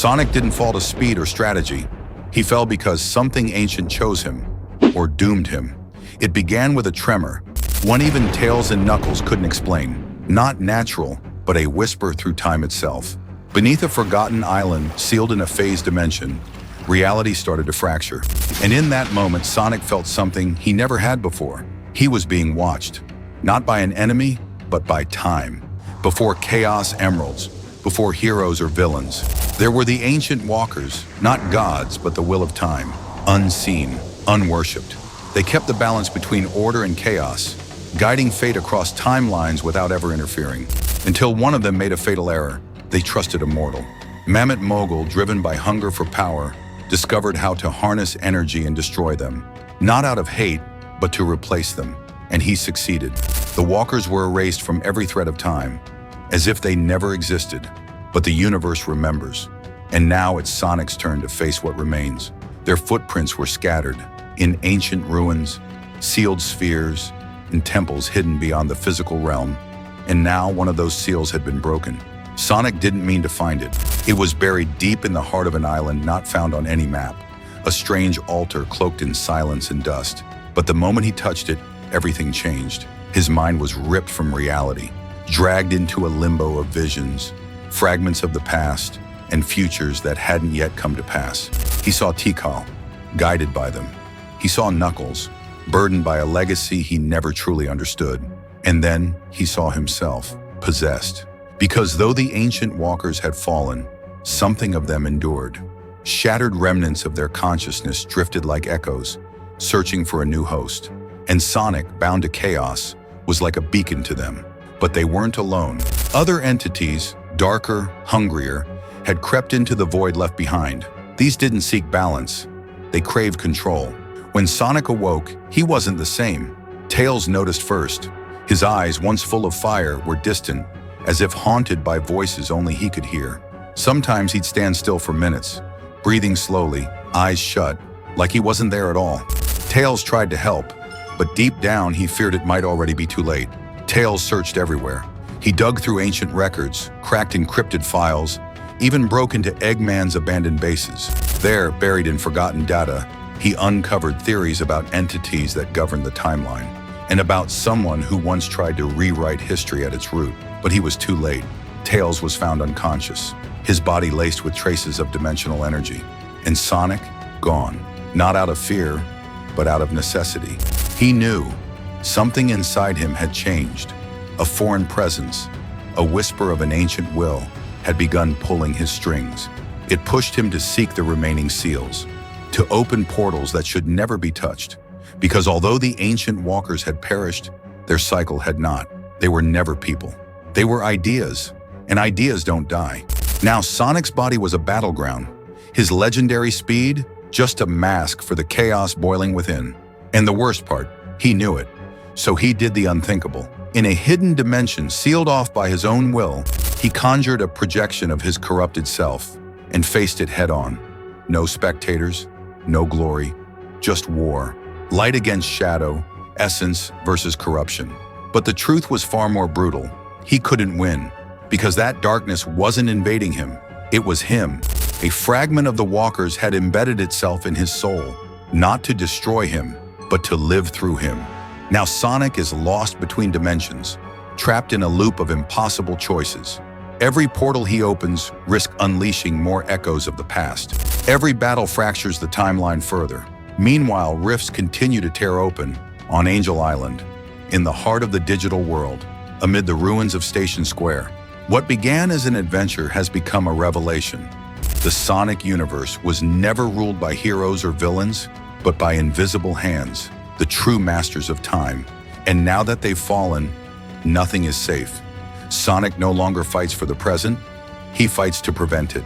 Sonic didn't fall to speed or strategy. He fell because something ancient chose him, or doomed him. It began with a tremor, one even Tails and Knuckles couldn't explain. Not natural, but a whisper through time itself. Beneath a forgotten island, sealed in a phased dimension, reality started to fracture. And in that moment, Sonic felt something he never had before. He was being watched, not by an enemy, but by time. Before Chaos Emeralds, before heroes or villains, there were the ancient walkers, not gods, but the will of time, unseen, unworshipped. They kept the balance between order and chaos, guiding fate across timelines without ever interfering. Until one of them made a fatal error. They trusted a mortal. Mammoth Mogul, driven by hunger for power, discovered how to harness energy and destroy them. Not out of hate, but to replace them. And he succeeded. The walkers were erased from every thread of time, as if they never existed. But the universe remembers. And now it's Sonic's turn to face what remains. Their footprints were scattered in ancient ruins, sealed spheres, and temples hidden beyond the physical realm. And now one of those seals had been broken. Sonic didn't mean to find it. It was buried deep in the heart of an island not found on any map. A strange altar cloaked in silence and dust. But the moment he touched it, everything changed. His mind was ripped from reality, dragged into a limbo of visions, fragments of the past, and futures that hadn't yet come to pass. He saw Tikal, guided by them. He saw Knuckles, burdened by a legacy he never truly understood. And then he saw himself, possessed. Because though the ancient walkers had fallen, something of them endured. Shattered remnants of their consciousness drifted like echoes, searching for a new host. And Sonic, bound to chaos, was like a beacon to them. But they weren't alone. Other entities, darker, hungrier, had crept into the void left behind. These didn't seek balance. They craved control. When Sonic awoke, he wasn't the same. Tails noticed first. His eyes, once full of fire, were distant, as if haunted by voices only he could hear. Sometimes he'd stand still for minutes, breathing slowly, eyes shut, like he wasn't there at all. Tails tried to help, but deep down he feared it might already be too late. Tails searched everywhere. He dug through ancient records, cracked encrypted files, even broke into Eggman's abandoned bases. There, buried in forgotten data, he uncovered theories about entities that governed the timeline, and about someone who once tried to rewrite history at its root. But he was too late. Tails was found unconscious, his body laced with traces of dimensional energy. And Sonic, gone. Not out of fear, but out of necessity. He knew something inside him had changed. A foreign presence, a whisper of an ancient will, had begun pulling his strings. It pushed him to seek the remaining seals, to open portals that should never be touched. Because although the ancient walkers had perished, their cycle had not. They were never people. They were ideas, and ideas don't die. Now Sonic's body was a battleground, his legendary speed just a mask for the chaos boiling within. And the worst part, he knew it. So he did the unthinkable. In a hidden dimension sealed off by his own will, he conjured a projection of his corrupted self and faced it head-on. No spectators, no glory, just war. Light against shadow, essence versus corruption. But the truth was far more brutal. He couldn't win, because that darkness wasn't invading him. It was him. A fragment of the walkers had embedded itself in his soul, not to destroy him, but to live through him. Now Sonic is lost between dimensions, trapped in a loop of impossible choices. Every portal he opens risks unleashing more echoes of the past. Every battle fractures the timeline further. Meanwhile, rifts continue to tear open on Angel Island, in the heart of the digital world, amid the ruins of Station Square. What began as an adventure has become a revelation. The Sonic universe was never ruled by heroes or villains, but by invisible hands, the true masters of time. And now that they've fallen, nothing is safe. Sonic no longer fights for the present, he fights to prevent it.